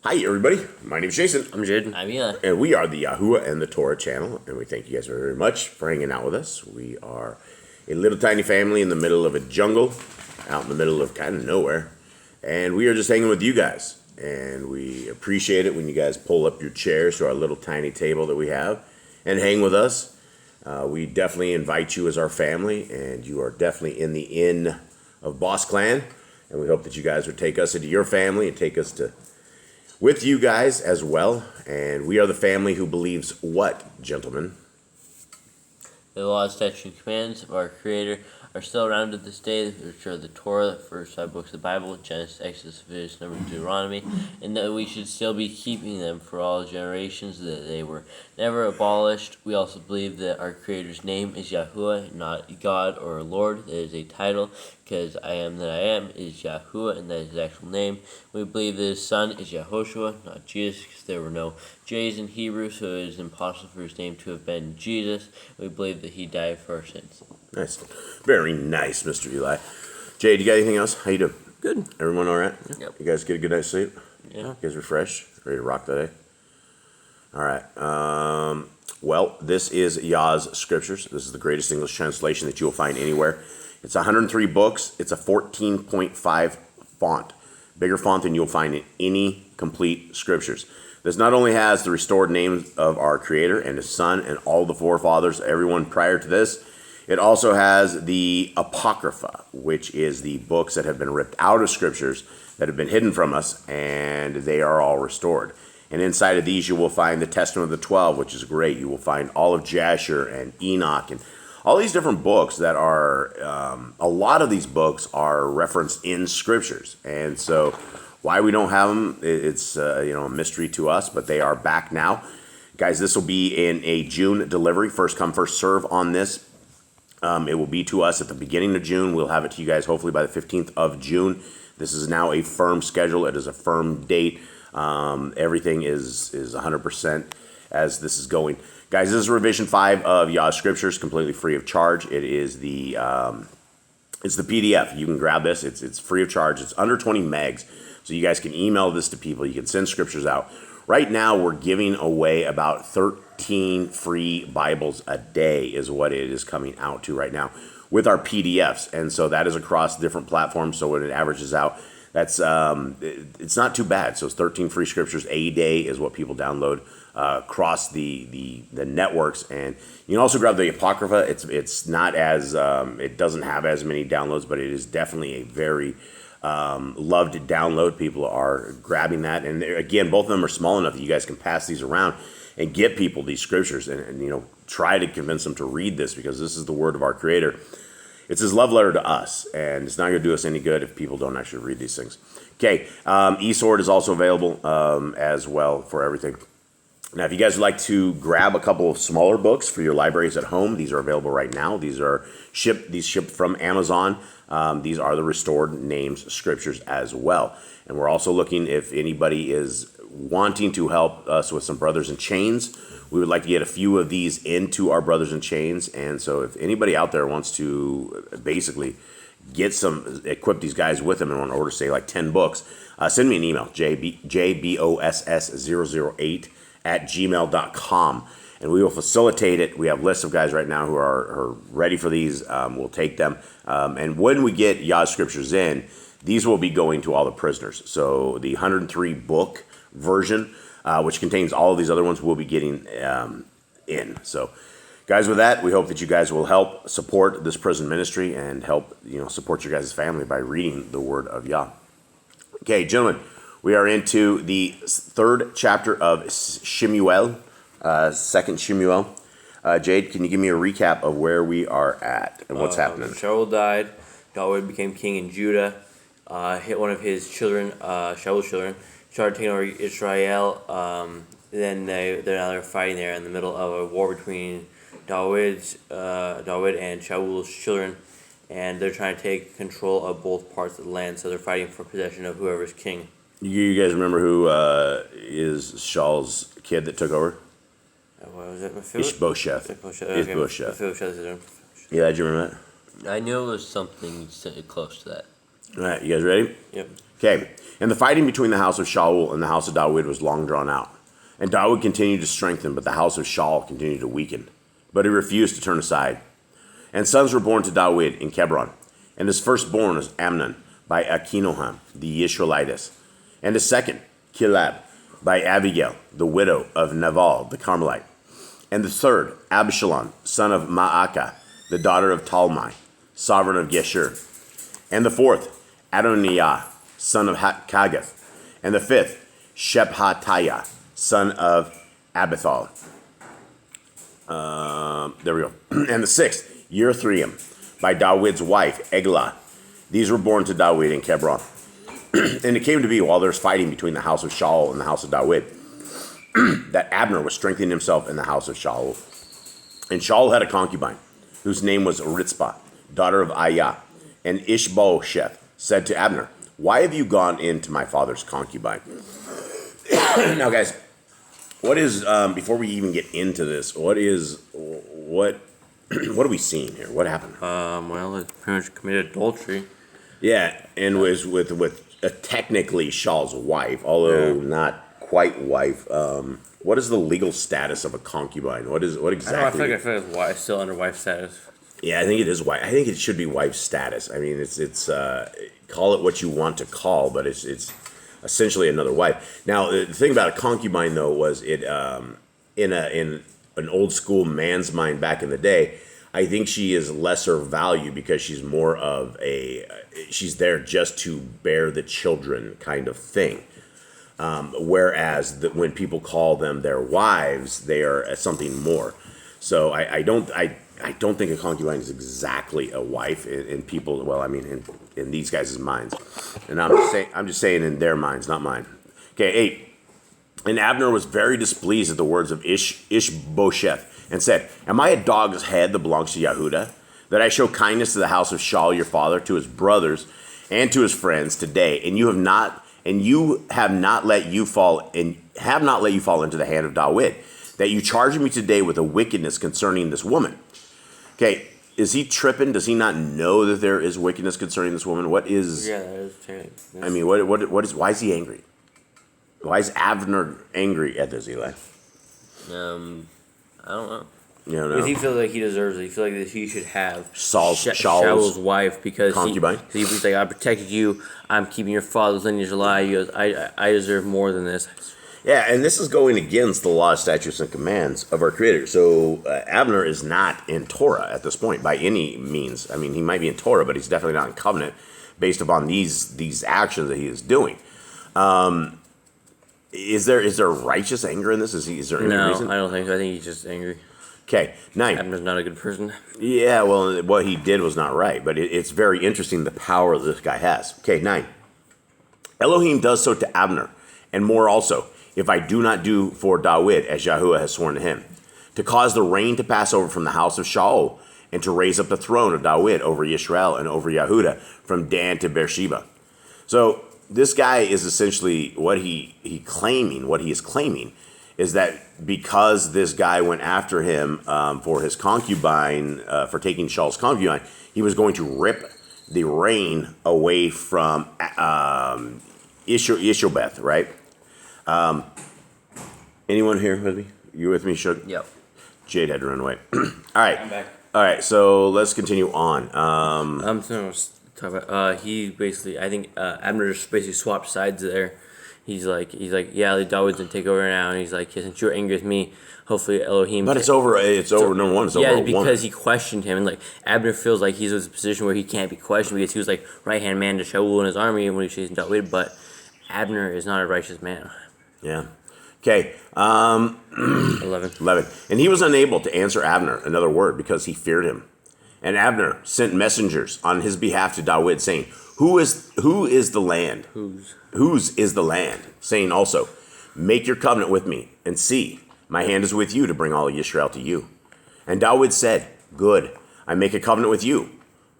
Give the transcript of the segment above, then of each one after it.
Hi, everybody. My name is Jason. I'm Jaden. I'm Eli. And we are the Yahuwah and the Torah channel. And we thank you guys very much for hanging out with us. We are a little tiny family in the middle of a jungle, out in the middle of kind of nowhere. And we are just hanging with you guys. And we appreciate it when you guys pull up your chairs to our little tiny table that we have and hang with us. We definitely invite you as our family. And you are definitely in the inn of Boss Clan. And we hope that you guys would take us into your family and take us to with you guys as well. And we are the family who believes what, gentlemen? The laws, statutes, and commands of our Creator are still around to this day, which are the Torah, the first 5 books of the Bible, Genesis, Exodus, Leviticus, Numbers, Deuteronomy, and that we should still be keeping them for all generations, that they were never abolished. We also believe that our Creator's name is Yahuwah, not God or Lord. That is a title, because I am that I am is Yahuwah, and that is his actual name. We believe that his son is Yahoshua, not Jesus, because there were no J's in Hebrew, so it is impossible for his name to have been Jesus. We believe that he died for our sins. Nice. Very nice, Mr. Eli. Jay, do you got anything else? How you doing? Good. Everyone all right? Yep. You guys get a good night's sleep? Yeah. You guys refreshed? Ready to rock the day? All right. Well, this is Yah's Scriptures. This is the greatest English translation that you will find anywhere. It's 103 books. It's a 14.5 font. Bigger font than you'll find in any complete Scriptures. This not only has the restored names of our Creator and His Son and all the forefathers, everyone prior to this, it also has the Apocrypha, which is the books that have been ripped out of Scriptures that have been hidden from us, and they are all restored. And inside of these, you will find the Testament of the 12, which is great. You will find all of Jasher and Enoch and all these different books that are, a lot of these books are referenced in Scriptures. And so why we don't have them, it's a mystery to us, but they are back now. Guys, this will be in a June delivery, first come, first serve on this. It will be to us at the beginning of June. We'll have it to you guys hopefully by the 15th of June. This is now a firm schedule. It is a firm date. Everything is 100% as this is going. Guys, this is revision 5 of Yah Scriptures, completely free of charge. It is it's the PDF. You can grab this. It's free of charge. It's under 20 megs. So you guys can email this to people. You can send scriptures out. Right now, we're giving away about 13 free Bibles a day is what it is coming out to right now with our PDFs. And so that is across different platforms. So when it averages out, that's it's not too bad. So it's 13 free scriptures a day is what people download across the networks. And you can also grab the Apocrypha. It's not as, it doesn't have as many downloads, but it is definitely a very loved download. People are grabbing that, and again, both of them are small enough that you guys can pass these around and get people these scriptures, and try to convince them to read this, because this is the word of our Creator. It's His love letter to us, and it's not going to do us any good if people don't actually read these things. Okay, eSword is also available as well for everything. Now, if you guys would like to grab a couple of smaller books for your libraries at home, these are available right now. These shipped from Amazon. These are the restored names scriptures as well. And we're also looking, if anybody is wanting to help us with some Brothers in Chains, we would like to get a few of these into our Brothers in Chains. And so if anybody out there wants to basically equip these guys with them and want to order, say, like 10 books, send me an email, jboss008@gmail.com. And we will facilitate it. We have lists of guys right now who are ready for these. We'll take them. And when we get Yah Scriptures in, these will be going to all the prisoners. So the 103 book version, which contains all of these other ones, will be getting in. So, guys, with that, we hope that you guys will help support this prison ministry and help support your guys' family by reading the Word of Yah. Okay, gentlemen, we are into the 3rd chapter of SHEMU'EL. 2nd Shemuel. Jade, can you give me a recap of where we are at and what's happening? Shaul died. David became king in Judah. Hit one of his children, Shaul's children. Started taking over Israel. Then they're fighting there in the middle of a war between David and Shaul's children, and they're trying to take control of both parts of the land. So they're fighting for possession of whoever's king. You guys remember who is Shaul's kid that took over? What was it? Ishbosheth. Ishbosheth. Yeah, did you remember that? I knew it was something close to that. All right, you guys ready? Yep. Okay. And the fighting between the house of Shaul and the house of David was long drawn out. And David continued to strengthen, but the house of Shaul continued to weaken. But he refused to turn aside. And sons were born to David in Hebron. And his firstborn was Amnon by Achinoam, the Yisraelites. And his second, Kilab, by Abigail, the widow of Nabal, the Carmelite. And the third, Absalom, son of Maacah, the daughter of Talmai, sovereign of Geshur. And the fourth, Adoniah, son of Kagath. And the fifth, Shephatiah, son of Abithal. There we go. And the sixth, Yithream, by David's wife, Eglah. These were born to David in Hebron. And it came to be, while there was fighting between the house of Shaul and the house of David, that Abner was strengthening himself in the house of Shaul. And Shaul had a concubine, whose name was Ritzpah, daughter of Aiah. And Ishbosheth said to Abner, "Why have you gone into my father's concubine?" Now, guys, what is, before we even get into this, what are we seeing here? What happened? Well, it pretty much committed adultery. Yeah, and was with technically Shaul's wife, although not quite wife. What is the legal status of a concubine? What exactly? I feel like it's still under wife status. Yeah, I think it is wife. I think it should be wife status. I mean, it's call it what you want to call, but it's essentially another wife. Now, the thing about a concubine, though, was it in an old school man's mind back in the day. I think she is lesser value because she's more of she's there just to bear the children kind of thing. Whereas when people call them their wives, they are something more. So I don't think a concubine is exactly a wife in people. Well, I mean, in these guys' minds, and I'm just saying in their minds, not mine. Okay, 8. And Abner was very displeased at the words of Ishbosheth, and said, "Am I a dog's head that belongs to Yehudah, that I show kindness to the house of Shaul your father, to his brothers, and to his friends today? And you have not let you fall into the hand of David, that you charge me today with a wickedness concerning this woman." Okay, is he tripping? Does he not know that there is wickedness concerning this woman? What is? Yeah, that is terrible. I mean, what is? Why is he angry? Why is Abner angry at this, Eli? I don't know. You don't know. Because he feels like he deserves it. He feels like that he should have Shaul's wife because concubine. He was like, "I protected you. I'm keeping your father's lineage alive." He goes, I deserve more than this. Yeah, and this is going against the law, statutes, and commands of our Creator. So Abner is not in Torah at this point by any means. I mean, he might be in Torah, but he's definitely not in covenant based upon these actions that he is doing. Is there righteous anger in this? Is there any reason? No, I don't think so. I think he's just angry. Okay, 9. Abner's not a good person. Yeah, well, what he did was not right, but it's very interesting the power that this guy has. Okay, 9. Elohim does so to Abner, and more also, if I do not do for David as Yahuwah has sworn to him, to cause the rain to pass over from the house of Shaul, and to raise up the throne of David over Yisrael and over Yehudah from Dan to Beersheba. So this guy is essentially what he is claiming is that because this guy went after him for his concubine, for taking Shaul's concubine, he was going to rip the rain away from Ishobeth, right? Anyone here with me? You with me, Shug? Yep. Jade had to run away. All right. I'm back. All right, so let's continue on. I'm going to talk about, he basically, I think Abner just basically swapped sides there. He's like, yeah, David's going to take over now. And he's like, since you're angry with me, hopefully Elohim. But it's over, number one. It's over. Yeah, because he questioned him. And like, Abner feels like he's in a position where he can't be questioned because he was like right-hand man to Shaul and his army when he was chasing David. But Abner is not a righteous man. Yeah. Okay. 11. And he was unable to answer Abner another word because he feared him. And Abner sent messengers on his behalf to David, saying, Who is the land? Whose is the land? Saying also, make your covenant with me, and see, my hand is with you to bring all of Israel to you. And David said, Good, I make a covenant with you.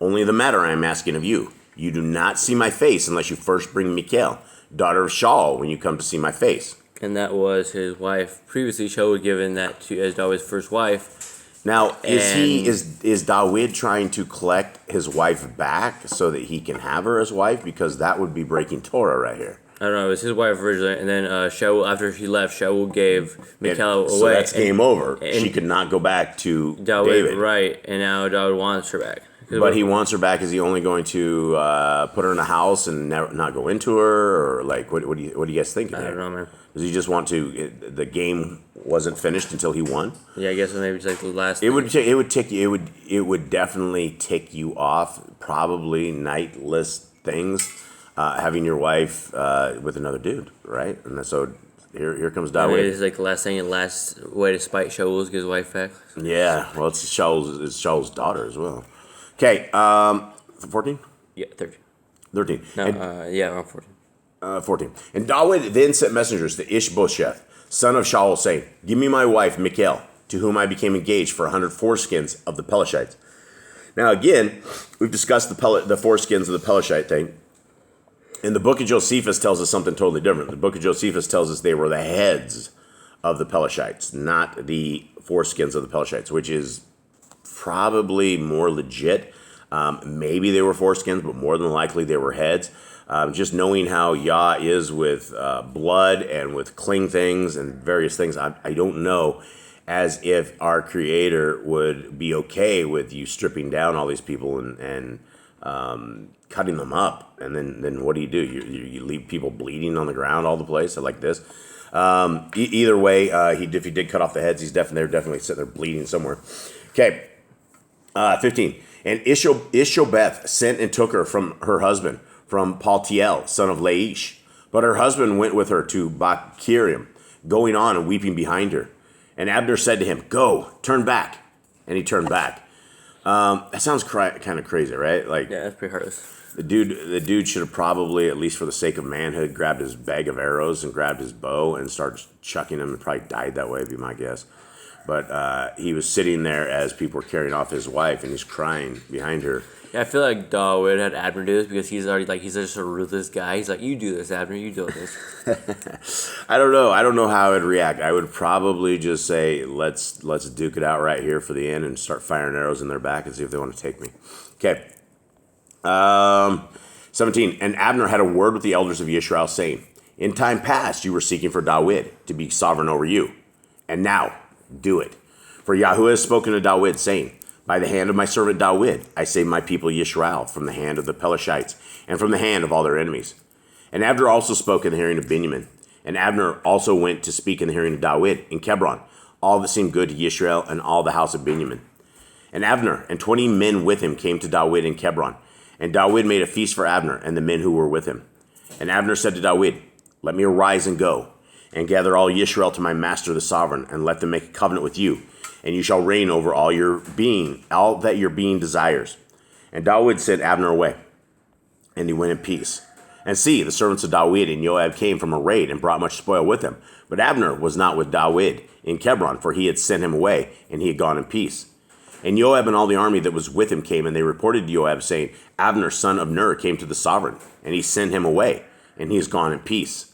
Only the matter I am asking of you. You do not see my face unless you first bring Michal, daughter of Shaul, when you come to see my face. And that was his wife. Previously, Shaul had given that to as David's first wife. Now, is David trying to collect his wife back so that he can have her as wife? Because that would be breaking Torah right here. I don't know. It was his wife originally, and then Shaul, after she left, Shaul gave Michal away. So that's game over. and She could not go back to David, David. right? And now David wants her back. But he wants her back. Is he only going to put her in a house and not go into her, or like what do you guys think? I don't know, man. Does he just want to? The game wasn't finished until he won. Yeah, I guess maybe it's like the last. It would definitely tick you off. Probably nightless things, having your wife with another dude, right? And so here comes Maybe David. it's like the last thing and last way to spite Shaul is get his wife back. Yeah, well, it's Shaul's daughter as well. Okay, 14? Yeah, 13. 13. No, And, yeah, around 14. 14. And David then sent messengers to Ishbosheth, son of Shaul, saying, "Give me my wife, Michal, to whom I became engaged for 100 foreskins of the Pelishites." Now, again, we've discussed the foreskins of the Pelishite thing. And the book of Josephus tells us something totally different. The book of Josephus tells us they were the heads of the Pelishites, not the foreskins of the Pelishites, which is probably more legit. Maybe they were foreskins, but more than likely they were heads. Just knowing how Yah is with blood and with cling things and various things, I don't know as if our Creator would be okay with you stripping down all these people and cutting them up. And then what do? You leave people bleeding on the ground all the place like this. Either way, if he did cut off the heads, they're definitely sitting there bleeding somewhere. Okay. 15. And Ishobeth sent and took her from her husband, from Paltiel, son of Laish. But her husband went with her to Bachirim, going on and weeping behind her. And Abner said to him, "Go, turn back." And he turned back. That sounds kind of crazy, right? Like, Yeah, that's pretty heartless. the dude should have probably, at least for the sake of manhood, grabbed his bag of arrows and grabbed his bow and started chucking them, and probably died that way, would be my guess. But he was sitting there as people were carrying off his wife, and he's crying behind her. Yeah, I feel like David had Abner do this because he's just a ruthless guy. He's like, "You do this, Abner. You do this." I don't know how I'd react. I would probably just say, let's duke it out right here for the end and start firing arrows in their back and see if they want to take me. Okay. 17. And Abner had a word with the elders of Yisrael, saying, "In time past you were seeking for David to be sovereign over you, and now do it. For Yahuwah has spoken to David, saying, By the hand of my servant David, I save my people Yisrael from the hand of the Pelishites, and from the hand of all their enemies." And Abner also spoke in the hearing of Benjamin. And Abner also went to speak in the hearing of David in Hebron, all that seemed good to Yisrael and all the house of Benjamin. And Abner and 20 men with him came to David in Hebron. And David made a feast for Abner and the men who were with him. And Abner said to David, "Let me arise and go, and gather all Yisrael to my master the sovereign, and let them make a covenant with you, and you shall reign over all that your being desires." And David sent Abner away, and he went in peace. And see, the servants of David and Joab came from a raid and brought much spoil with them. But Abner was not with David in Hebron, for he had sent him away, and he had gone in peace. And Joab and all the army that was with him came, and they reported to Joab, saying, "Abner, son of Ner, came to the sovereign, and he sent him away, and he is gone in peace."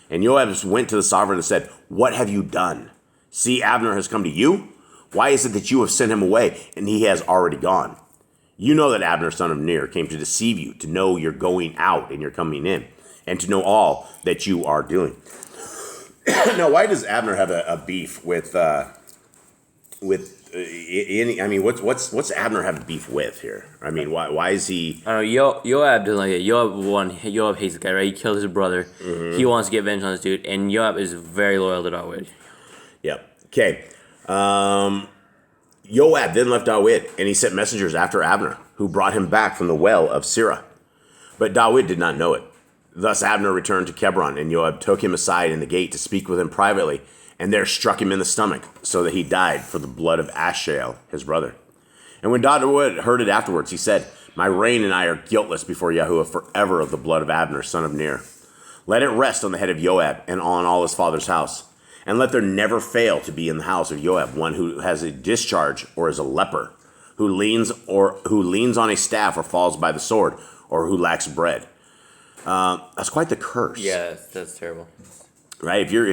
And Joab went to the sovereign and said, "What have you done? See, Abner has come to you? Why is it that you have sent him away, and he has already gone? You know that Abner, son of Ner, came to deceive you, to know you're going out and you're coming in, and to know all that you are doing." Now, why does Abner have a beef with any? I mean, what's Abner have a beef with here? I mean, why is he? I don't know. Joab doesn't like it. Joab hates the guy, right? He killed his brother. Mm-hmm. He wants to get vengeance on this dude, and Joab is very loyal to David. Yep. Okay. Joab then left David, and he sent messengers after Abner, who brought him back from the well of Sirah. But David did not know it. Thus Abner returned to Hebron, and Joab took him aside in the gate to speak with him privately, and there struck him in the stomach, so that he died for the blood of Asahel, his brother. And when David heard it afterwards, he said, "My reign and I are guiltless before Yahuwah forever of the blood of Abner, son of Ner. Let it rest on the head of Joab and on all his father's house. And let there never fail to be in the house of Joab one who has a discharge or is a leper, who leans on a staff or falls by the sword, or who lacks bread." That's quite the curse. Yeah, that's terrible. Right? If you're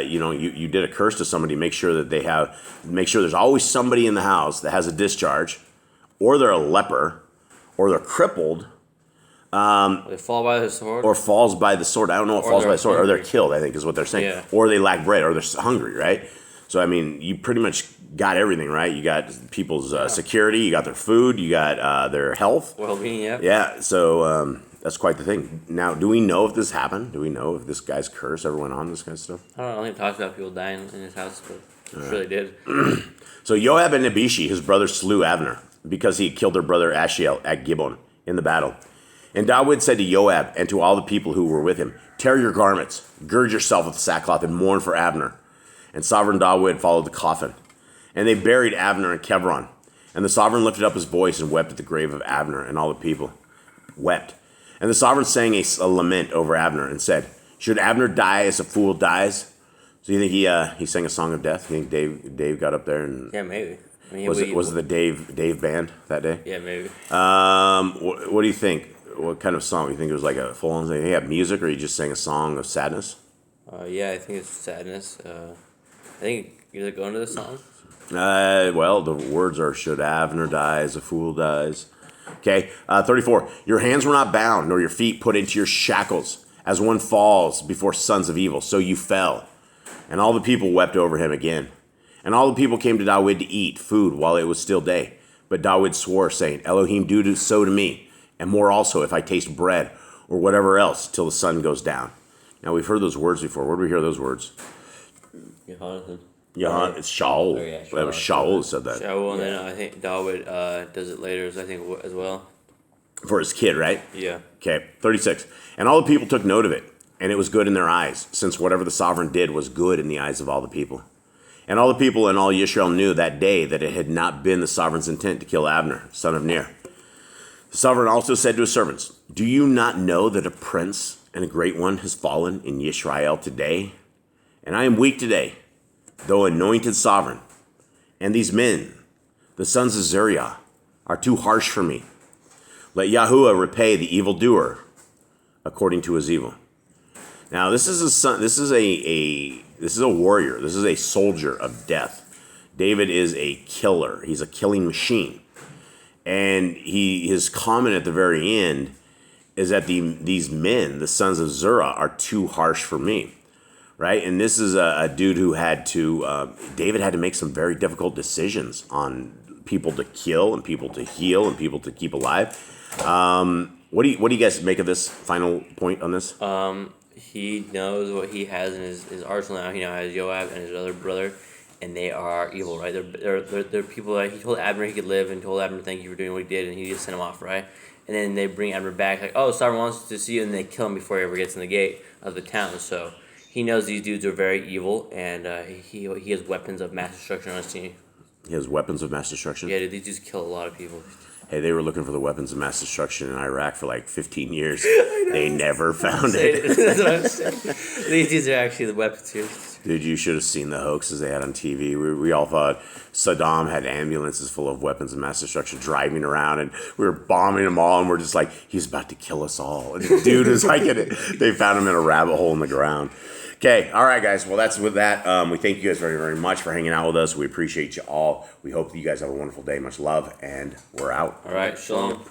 you did a curse to somebody, make sure there's always somebody in the house that has a discharge, or they're a leper, or they're crippled, They fall by the sword. or falls by the sword. I don't know what Or falls by they're the sword, or they're hungry. killed, I think is what they're saying. Yeah. Or they lack bread, or they're hungry, right? So, I mean, you pretty much got everything, right? You got people's security, you got their food, you got their health. Well-being, yeah. Yeah, so that's quite the thing. Now, do we know if this happened? Do we know if this guy's curse ever went on, this kind of stuff? I don't know. I think it talks about people dying in his house, but I'm sure they did. So Joab and Abishi, his brother, slew Abner because he had killed their brother Ashiel at Gibeon in the battle. And David said to Joab and to all the people who were with him, "Tear your garments, gird yourself with sackcloth, and mourn for Abner." And sovereign David followed the coffin. And they buried Abner in Hebron. And the sovereign lifted up his voice and wept at the grave of Abner, and all the people wept. And the sovereign sang a lament over Abner and said, "Should Abner die as a fool dies?" So you think he sang a song of death? You think Dave got up there and Yeah, maybe. I mean, was it the Dave band that day? Yeah, maybe. What do you think? What kind of song? You think it was like a full-on thing? He had music, or he just sang a song of sadness? Yeah, I think it's sadness. I think you're going to the song. Well, the words are, "Should Abner die as a fool dies." Okay, 34. Your hands were not bound, nor your feet put into your shackles, as one falls before sons of evil. So you fell. And all the people wept over him again. And all the people came to David to eat food while it was still day. But David swore, saying, "Elohim do so to me, and more also if I taste bread or whatever else till the sun goes down." Now, we've heard those words before. Where do we hear those words? Jonathan. It's Shaul. Oh, yeah, That was Shaul who said that. Shaul, and then I think David does it later, I think, as well. For his kid, right? Yeah. Okay, 36. And all the people took note of it, and it was good in their eyes, since whatever the sovereign did was good in the eyes of all the people. And all the people and all Yisrael knew that day that it had not been the sovereign's intent to kill Abner, son of Ner. The sovereign also said to his servants, "Do you not know that a prince and a great one has fallen in Yisrael today? And I am weak today, though anointed sovereign. And these men, the sons of Zeruiah, are too harsh for me. Let Yahuwah repay the evildoer according to his evil." Now, this is a warrior. This is a soldier of death. David is a killer. He's a killing machine. And his comment at the very end is that these men, the sons of Zeruiah, are too harsh for me. Right? And this is a dude who had to, David had to make some very difficult decisions on people to kill and people to heal and people to keep alive. What do you guys make of this final point on this? He knows what he has in his arsenal now. He now has Joab and his other brother, and they are evil, right? They're people that he told Abner he could live, and told Abner thank you for doing what he did, and he just sent him off, right? And then they bring Abner back, like, "Oh, Sovereign wants to see you," and they kill him before he ever gets in the gate of the town. So he knows these dudes are very evil, and he has weapons of mass destruction on his team. He has weapons of mass destruction. Yeah, dude, these dudes kill a lot of people. Hey, they were looking for the weapons of mass destruction in Iraq for like 15 years. They never found it. That's what I'm saying. These are actually the weapons here. Dude, you should have seen the hoaxes they had on TV. We all thought Saddam had ambulances full of weapons of mass destruction driving around, and we were bombing them all, and we're just like, he's about to kill us all. And the dude is like, they found him in a rabbit hole in the ground. Okay, all right, guys. Well, that's with that. We thank you guys very, very much for hanging out with us. We appreciate you all. We hope that you guys have a wonderful day. Much love, and we're out. All right, shalom.